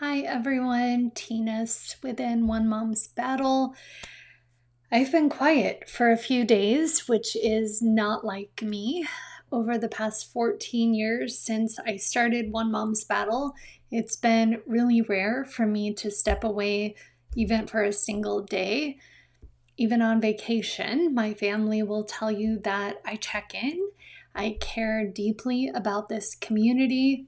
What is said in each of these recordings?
Hi everyone, Tina Swithin, One Mom's Battle. I've been quiet for a few days, which is not like me. Over the past 14 years since I started One Mom's Battle, it's been really rare for me to step away even for a single day. Even on vacation, my family will tell you that I check in. I care deeply about this community.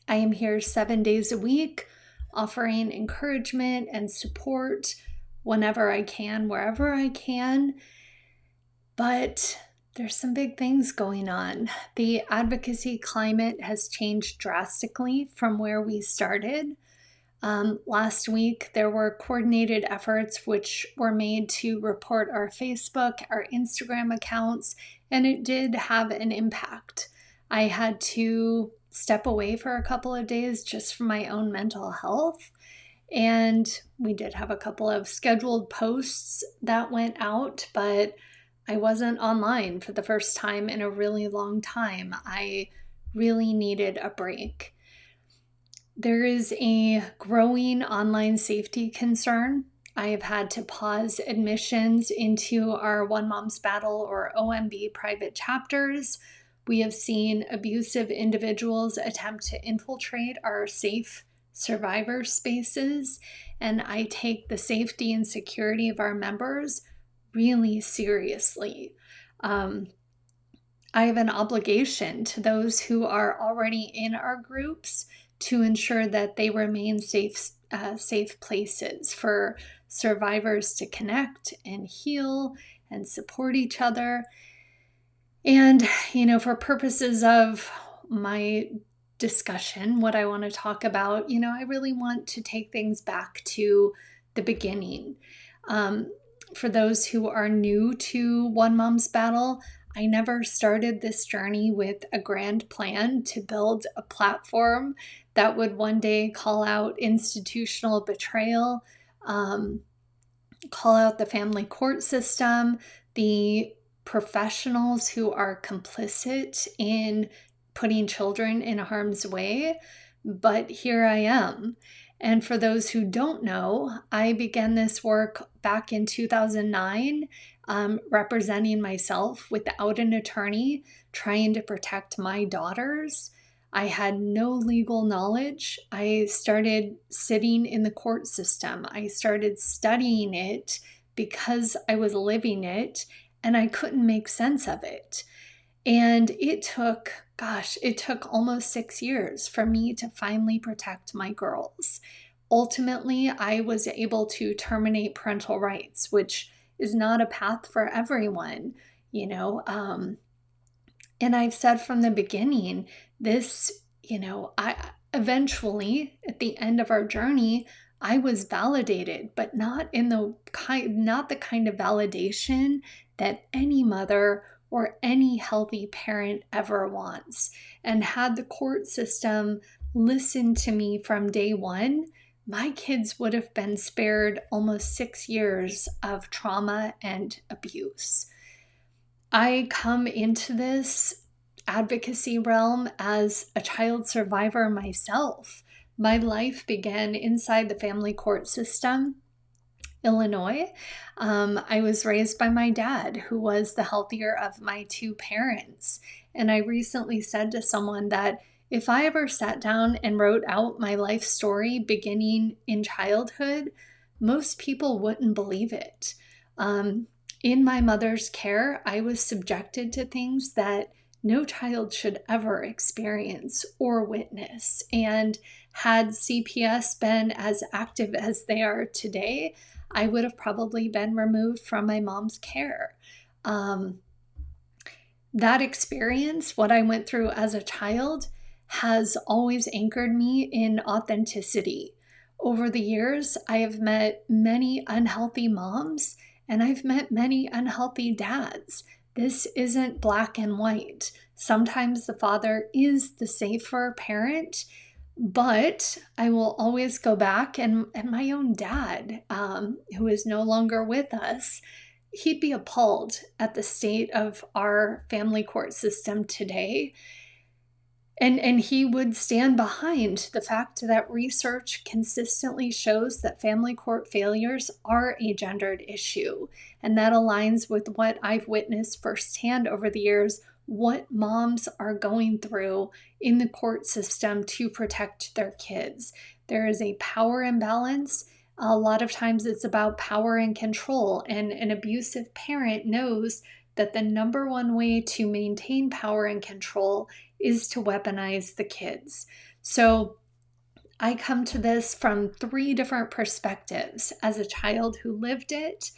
I am here 7 days a week, offering encouragement and support whenever I can, wherever I can. But there's some big things going on. The advocacy climate has changed drastically from where we started. Last week, there were coordinated efforts which were made to report our Facebook, our Instagram accounts, and it did have an impact. I had to step away for a couple of days just for my own mental health. And we did have a couple of scheduled posts that went out, but I wasn't online for the first time in a really long time. I really needed a break. There is a growing online safety concern. I have had to pause admissions into our One Mom's Battle or OMB private chapters. We have seen abusive individuals attempt to infiltrate our safe survivor spaces, and I take the safety and security of our members really seriously. I have an obligation to those who are already in our groups to ensure that they remain safe places for survivors to connect and heal and support each other. And, for purposes of my discussion, what I want to talk about, I really want to take things back to the beginning. For those who are new to One Mom's Battle, I never started this journey with a grand plan to build a platform that would one day call out institutional betrayal, call out the family court system, the professionals who are complicit in putting children in harm's way. But here I am. And for those who don't know, I began this work back in 2009, representing myself without an attorney, trying to protect my daughters. I had no legal knowledge. I started sitting in the court system. I started studying it because I was living it and I couldn't make sense of it. And it took almost 6 years for me to finally protect my girls. Ultimately, I was able to terminate parental rights, which is not a path for everyone, and I've said from the beginning, this, I eventually, at the end of our journey, I was validated, but not the kind of validation that any mother or any healthy parent ever wants. And had the court system listened to me from day one, my kids would have been spared almost 6 years of trauma and abuse. I come into this advocacy realm as a child survivor myself. My life began inside the family court system, Illinois. I was raised by my dad, who was the healthier of my two parents. And I recently said to someone that if I ever sat down and wrote out my life story beginning in childhood, most people wouldn't believe it. In my mother's care, I was subjected to things that no child should ever experience or witness. And had CPS been as active as they are today, I would have probably been removed from my mom's care. That experience, what I went through as a child, has always anchored me in authenticity. Over the years, I have met many unhealthy moms, and I've met many unhealthy dads. This isn't black and white. Sometimes the father is the safer parent, but I will always go back, and my own dad, who is no longer with us, he'd be appalled at the state of our family court system today. And he would stand behind the fact that research consistently shows that family court failures are a gendered issue. And that aligns with what I've witnessed firsthand over the years, what moms are going through in the court system to protect their kids. There is a power imbalance. A lot of times it's about power and control, and an abusive parent knows that the number one way to maintain power and control is to weaponize the kids. So I come to this from 3 different perspectives: as a child who lived it,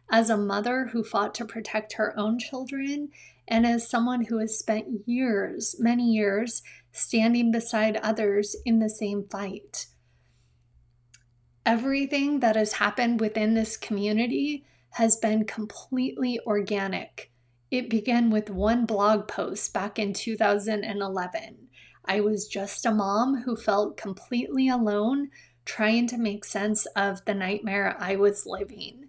as a mother who fought to protect her own children, and as someone who has spent years, many years, standing beside others in the same fight. Everything that has happened within this community has been completely organic. It began with one blog post back in 2011. I was just a mom who felt completely alone, trying to make sense of the nightmare I was living.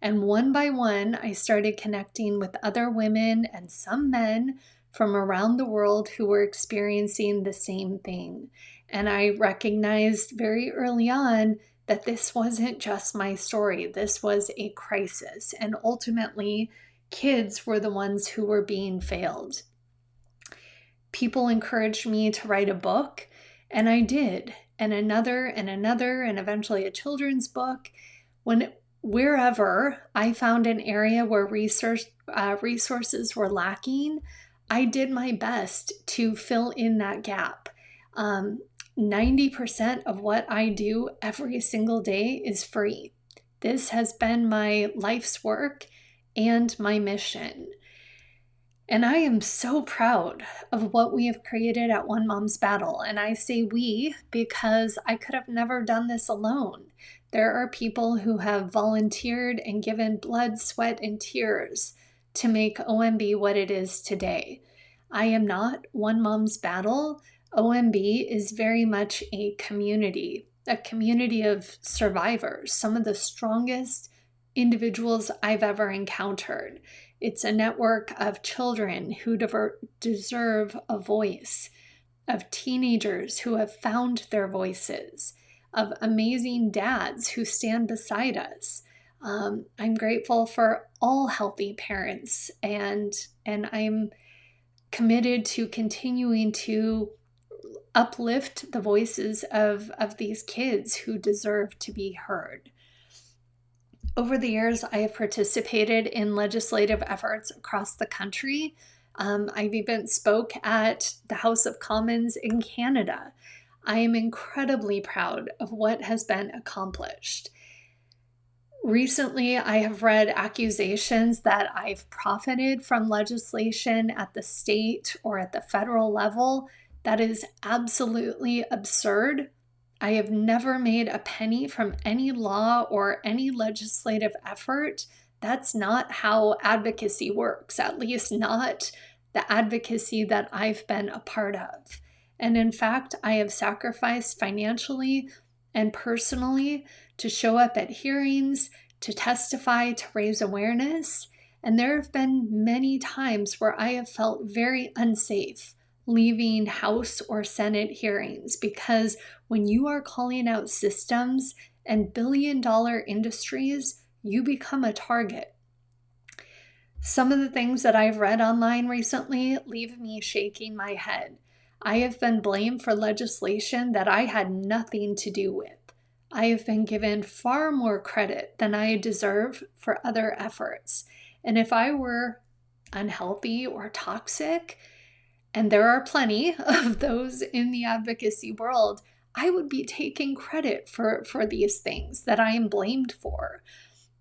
And one by one, I started connecting with other women and some men from around the world who were experiencing the same thing. And I recognized very early on that this wasn't just my story. This was a crisis. And ultimately, kids were the ones who were being failed. People encouraged me to write a book, and I did, and another, and eventually a children's book. Wherever I found an area where resources were lacking, I did my best to fill in that gap. 90% of what I do every single day is free. This has been my life's work and my mission. And I am so proud of what we have created at One Mom's Battle. And I say we because I could have never done this alone. There are people who have volunteered and given blood, sweat, and tears to make OMB what it is today. I am not One Mom's Battle. OMB is very much a community of survivors, some of the strongest individuals I've ever encountered. It's a network of children who deserve a voice, of teenagers who have found their voices, of amazing dads who stand beside us. I'm grateful for all healthy parents, and I'm committed to continuing to uplift the voices of these kids who deserve to be heard. Over the years, I have participated in legislative efforts across the country. I've even spoke at the House of Commons in Canada. I am incredibly proud of what has been accomplished. Recently, I have read accusations that I've profited from legislation at the state or at the federal level. That is absolutely absurd. I have never made a penny from any law or any legislative effort. That's not how advocacy works, at least not the advocacy that I've been a part of. And in fact, I have sacrificed financially and personally to show up at hearings, to testify, to raise awareness. And there have been many times where I have felt very unsafe leaving House or Senate hearings, because when you are calling out systems and billion-dollar industries, you become a target. Some of the things that I've read online recently leave me shaking my head. I have been blamed for legislation that I had nothing to do with. I have been given far more credit than I deserve for other efforts. And if I were unhealthy or toxic, and there are plenty of those in the advocacy world, I would be taking credit for these things that I am blamed for.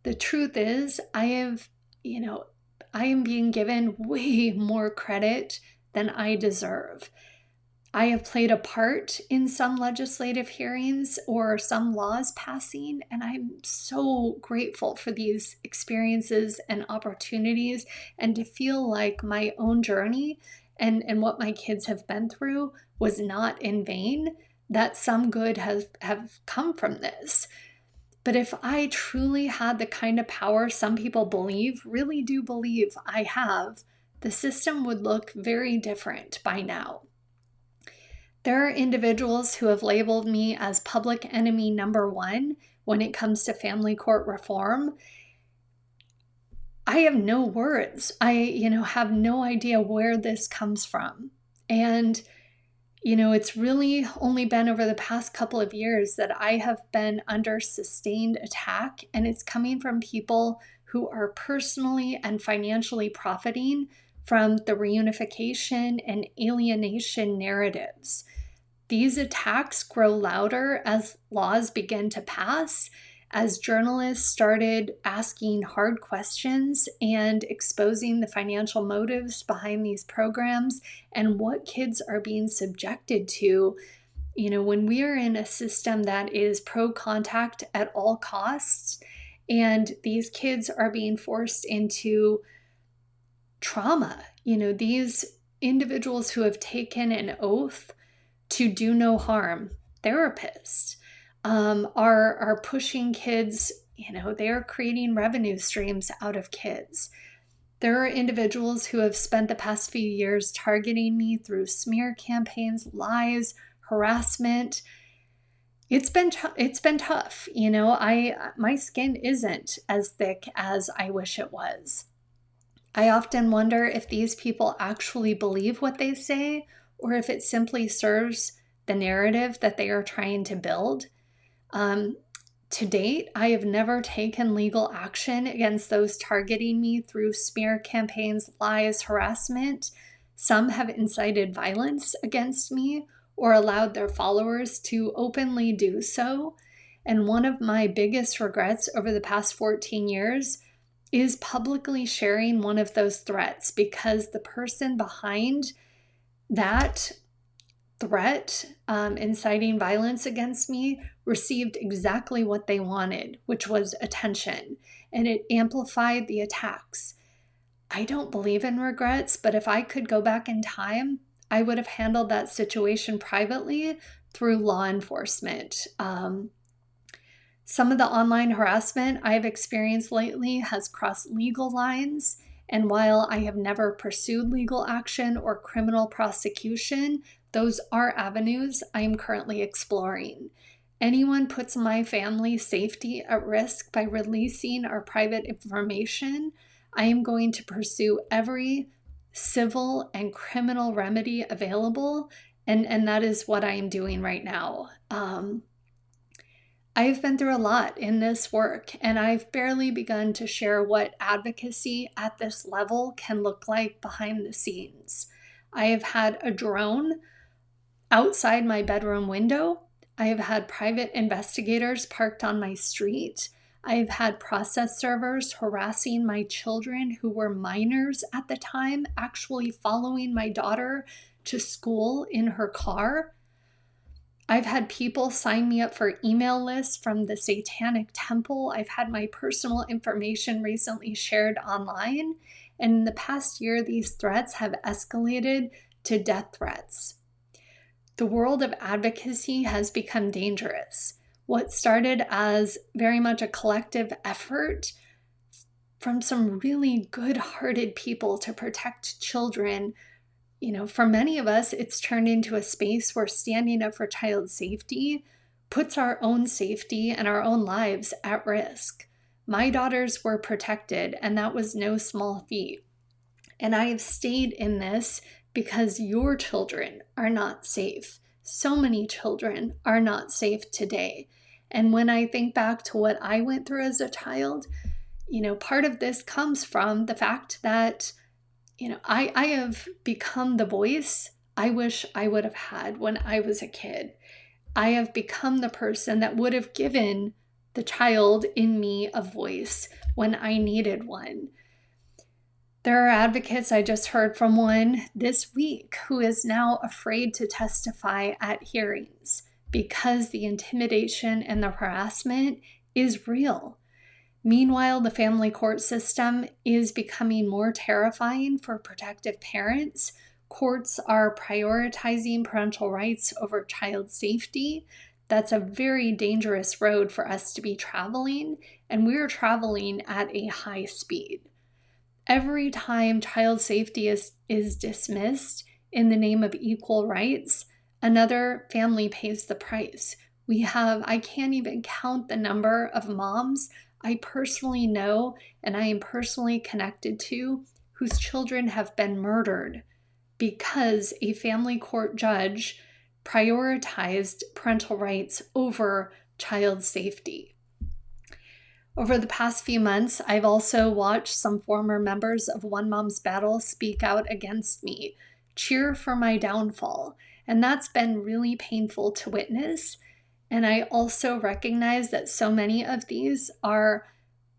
The truth is, I am being given way more credit than I deserve. I have played a part in some legislative hearings or some laws passing, and I'm so grateful for these experiences and opportunities, and to feel like my own journey and what my kids have been through was not in vain, that some good have come from this. But if I truly had the kind of power some people really do believe I have, the system would look very different by now. There are individuals who have labeled me as public enemy number one when it comes to family court reform. I have no words. I, have no idea where this comes from. And, it's really only been over the past couple of years that I have been under sustained attack, and it's coming from people who are personally and financially profiting from the reunification and alienation narratives. These attacks grow louder as laws begin to pass, as journalists started asking hard questions and exposing the financial motives behind these programs and what kids are being subjected to. When we are in a system that is pro-contact at all costs, and these kids are being forced into trauma, these individuals who have taken an oath to do no harm, therapists, are pushing kids, they're creating revenue streams out of kids. There are individuals who have spent the past few years targeting me through smear campaigns, lies, harassment. It's been tough. My skin isn't as thick as I wish it was. I often wonder if these people actually believe what they say, or if it simply serves the narrative that they are trying to build. To date, I have never taken legal action against those targeting me through smear campaigns, lies, harassment. Some have incited violence against me or allowed their followers to openly do so. And one of my biggest regrets over the past 14 years is publicly sharing one of those threats, because the person behind that threat, inciting violence against me, received exactly what they wanted, which was attention, and it amplified the attacks. I don't believe in regrets, but if I could go back in time, I would have handled that situation privately through law enforcement. Some of the online harassment I've experienced lately has crossed legal lines, and while I have never pursued legal action or criminal prosecution, those are avenues I am currently exploring. Anyone puts my family's safety at risk by releasing our private information, I am going to pursue every civil and criminal remedy available, and that is what I am doing right now. I've been through a lot in this work, and I've barely begun to share what advocacy at this level can look like behind the scenes. I have had a drone outside my bedroom window. I have had private investigators parked on my street. I have had process servers harassing my children who were minors at the time, actually following my daughter to school in her car. I've had people sign me up for email lists from the Satanic Temple. I've had my personal information recently shared online. And in the past year, these threats have escalated to death threats. The world of advocacy has become dangerous. What started as very much a collective effort from some really good-hearted people to protect children, for many of us, it's turned into a space where standing up for child safety puts our own safety and our own lives at risk. My daughters were protected, and that was no small feat. And I have stayed in this because your children are not safe. So many children are not safe today. And when I think back to what I went through as a child, part of this comes from the fact that, I have become the voice I wish I would have had when I was a kid. I have become the person that would have given the child in me a voice when I needed one. There are advocates, I just heard from one this week, who is now afraid to testify at hearings because the intimidation and the harassment is real. Meanwhile, the family court system is becoming more terrifying for protective parents. Courts are prioritizing parental rights over child safety. That's a very dangerous road for us to be traveling, and we're traveling at a high speed. Every time child safety is dismissed in the name of equal rights, Another family pays the price. I can't even count the number of moms I personally know and I am personally connected to whose children have been murdered because a family court judge prioritized parental rights over child safety. Over the past few months, I've also watched some former members of One Mom's Battle speak out against me, cheer for my downfall, and that's been really painful to witness. And I also recognize that so many of these are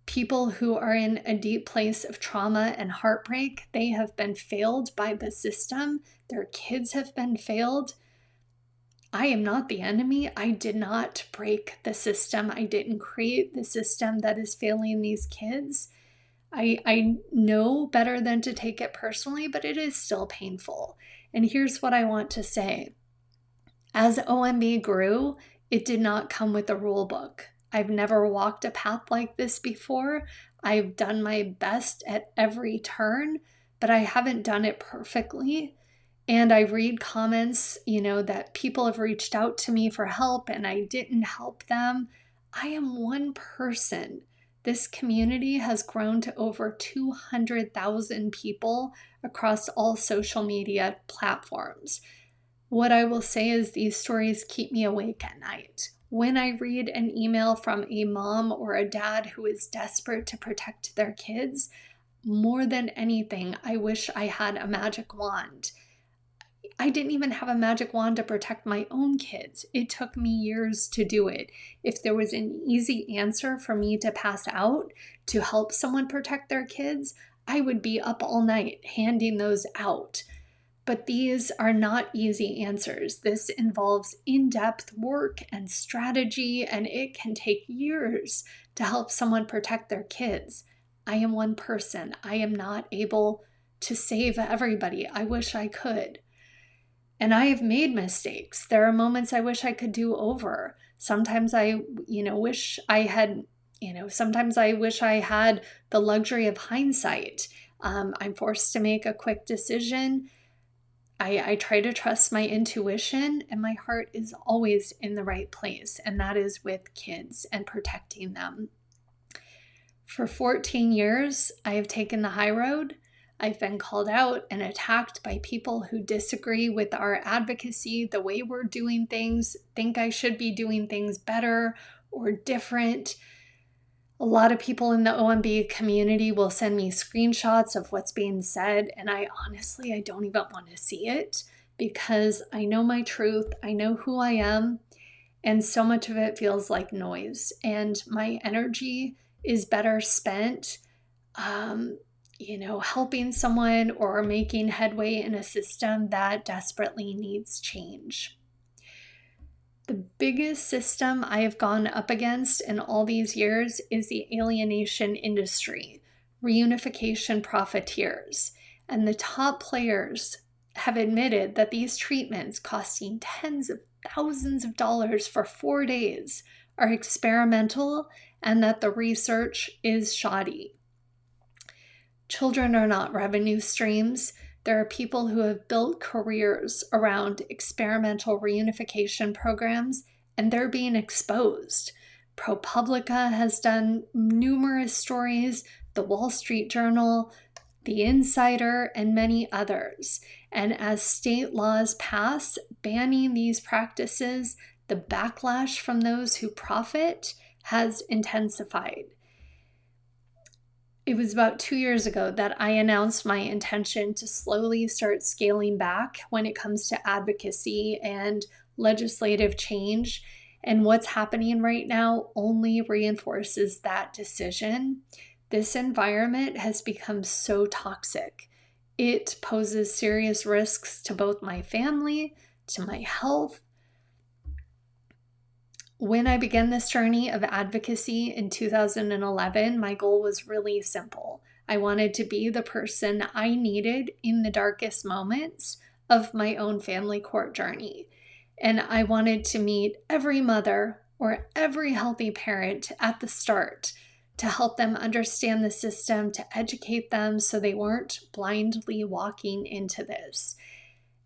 people who are in a deep place of trauma and heartbreak. They have been failed by the system. Their kids have been failed. I am not the enemy. I did not break the system. I didn't create the system that is failing these kids. I know better than to take it personally, but it is still painful. And here's what I want to say. As OMB grew, it did not come with a rule book. I've never walked a path like this before. I've done my best at every turn, but I haven't done it perfectly. And I read comments, that people have reached out to me for help and I didn't help them. I am one person. This community has grown to over 200,000 people across all social media platforms. What I will say is these stories keep me awake at night. When I read an email from a mom or a dad who is desperate to protect their kids, more than anything, I wish I had a magic wand. I didn't even have a magic wand to protect my own kids. It took me years to do it. If there was an easy answer for me to pass out to help someone protect their kids, I would be up all night handing those out. But these are not easy answers. This involves in-depth work and strategy, and it can take years to help someone protect their kids. I am one person. I am not able to save everybody. I wish I could. And I have made mistakes. There are moments I wish I could do over. Sometimes I wish I had the luxury of hindsight. I'm forced to make a quick decision. I try to trust my intuition, and my heart is always in the right place, and that is with kids and protecting them. For 14 years, I have taken the high road. I've been called out and attacked by people who disagree with our advocacy, the way we're doing things, think I should be doing things better or different. A lot of people in the OMB community will send me screenshots of what's being said, and I don't even want to see it because I know my truth, I know who I am, and so much of it feels like noise, and my energy is better spent helping someone or making headway in a system that desperately needs change. The biggest system I have gone up against in all these years is the alienation industry, reunification profiteers, and the top players have admitted that these treatments costing tens of thousands of dollars for 4 days are experimental and that the research is shoddy. Children are not revenue streams. There are people who have built careers around experimental reunification programs, and they're being exposed. ProPublica has done numerous stories, the Wall Street Journal, The Insider, and many others. And as state laws pass banning these practices, the backlash from those who profit has intensified. It was about 2 years ago that I announced my intention to slowly start scaling back when it comes to advocacy and legislative change. And what's happening right now only reinforces that decision. This environment has become so toxic. It poses serious risks to both my family, to my health. When I began this journey of advocacy in 2011, my goal was really simple. I wanted to be the person I needed in the darkest moments of my own family court journey. And I wanted to meet every mother or every healthy parent at the start to help them understand the system, to educate them so they weren't blindly walking into this.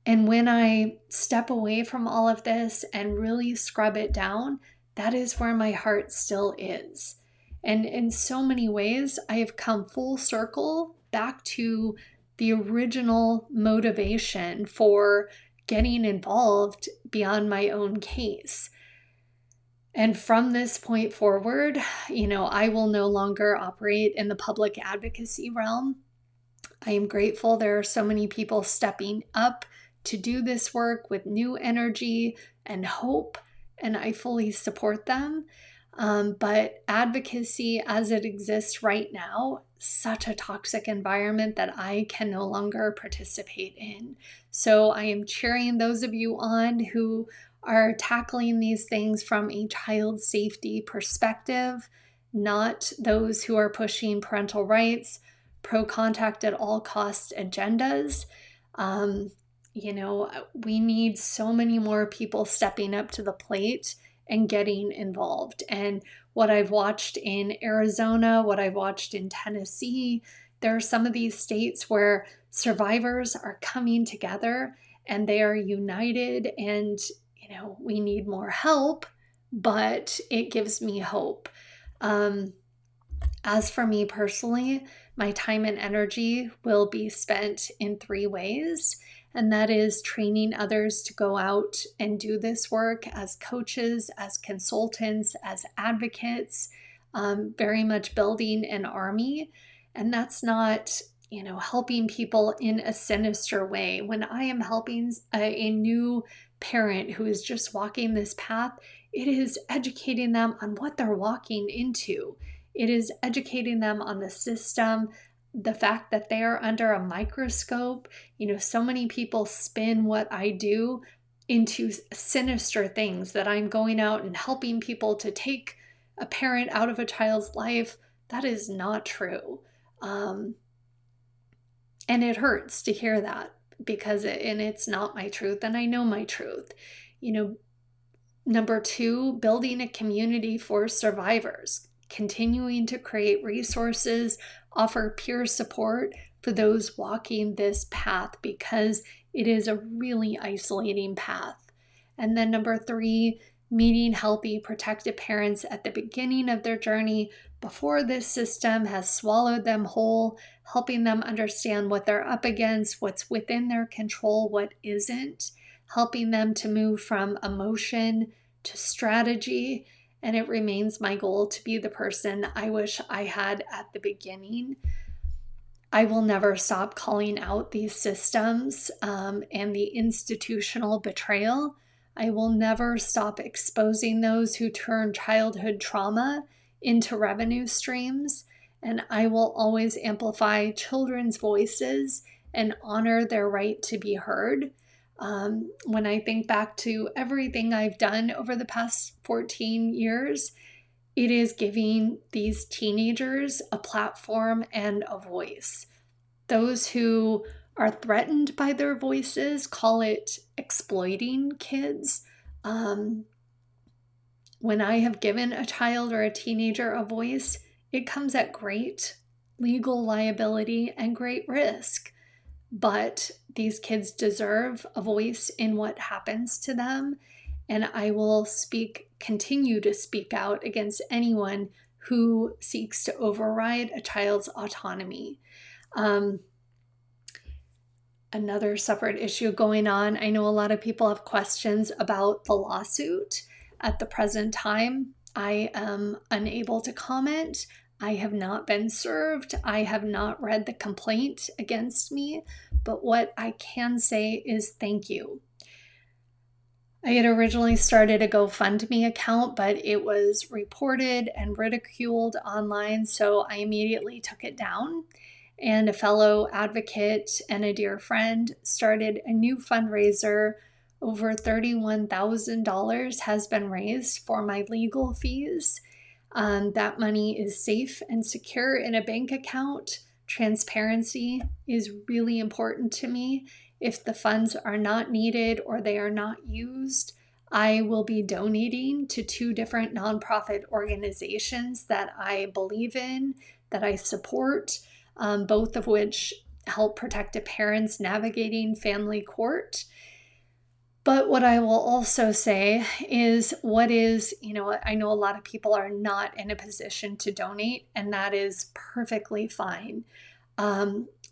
And when I step away from all of this and really scrub it down, that is where my heart still is. And in so many ways, I have come full circle back to the original motivation for getting involved beyond my own case. And from this point forward, I will no longer operate in the public advocacy realm. I am grateful there are so many people stepping up to do this work with new energy and hope, and I fully support them. But advocacy as it exists right now, such a toxic environment that I can no longer participate in. So I am cheering those of you on who are tackling these things from a child safety perspective, not those who are pushing parental rights, pro-contact at all cost agendas. We need so many more people stepping up to the plate and getting involved. And what I've watched in Arizona, what I've watched in Tennessee, there are some of these states where survivors are coming together and they are united, and we need more help, but it gives me hope. As for me personally, my time and energy will be spent in 3 ways, and that is training others to go out and do this work as coaches, as consultants, as advocates, very much building an army. And that's not, helping people in a sinister way. When I am helping a new parent who is just walking this path, it is educating them on what they're walking into. It is educating them on the system, the fact that they are under a microscope. So many people spin what I do into sinister things, that I'm going out and helping people to take a parent out of a child's life. That is not true. And it hurts to hear that, because it's not my truth, and I know my truth. Number 2, building a community for survivors, continuing to create resources, offer peer support for those walking this path, because it is a really isolating path. And then number 3, meeting healthy, protected parents at the beginning of their journey before this system has swallowed them whole, helping them understand what they're up against, what's within their control, what isn't, helping them to move from emotion to strategy. And it remains my goal to be the person I wish I had at the beginning. I will never stop calling out these systems and the institutional betrayal. I will never stop exposing those who turn childhood trauma into revenue streams. And I will always amplify children's voices and honor their right to be heard. When I think back to everything I've done over the past 14 years, it is giving these teenagers a platform and a voice. Those who are threatened by their voices call it exploiting kids. When I have given a child or a teenager a voice, it comes at great legal liability and great risk. But these kids deserve a voice in what happens to them. And I will continue to speak out against anyone who seeks to override a child's autonomy. Another separate issue going on. I know a lot of people have questions about the lawsuit. At the present time, I am unable to comment. I have not been served. I have not read the complaint against me. But what I can say is thank you. I had originally started a GoFundMe account, but it was reported and ridiculed online, so I immediately took it down. And a fellow advocate and a dear friend started a new fundraiser. Over $31,000 has been raised for my legal fees. That money is safe and secure in a bank account. Transparency is really important to me. If the funds are not needed or they are not used, I will be donating to 2 different nonprofit organizations that I believe in, that I support, both of which help protective parents navigating family court. But what I will also say is I know a lot of people are not in a position to donate, and that is perfectly fine.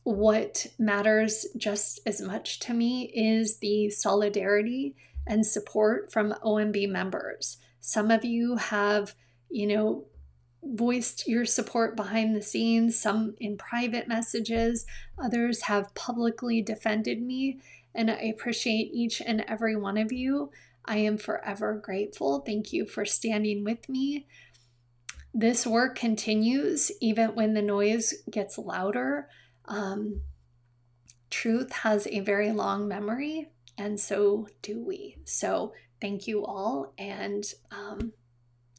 What matters just as much to me is the solidarity and support from OMB members. Some of you have, voiced your support behind the scenes, some in private messages, others have publicly defended me, and I appreciate each and every one of you. I am forever grateful. Thank you for standing with me. This work continues even when the noise gets louder. Truth has a very long memory, and so do we. So thank you all, and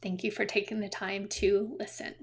thank you for taking the time to listen.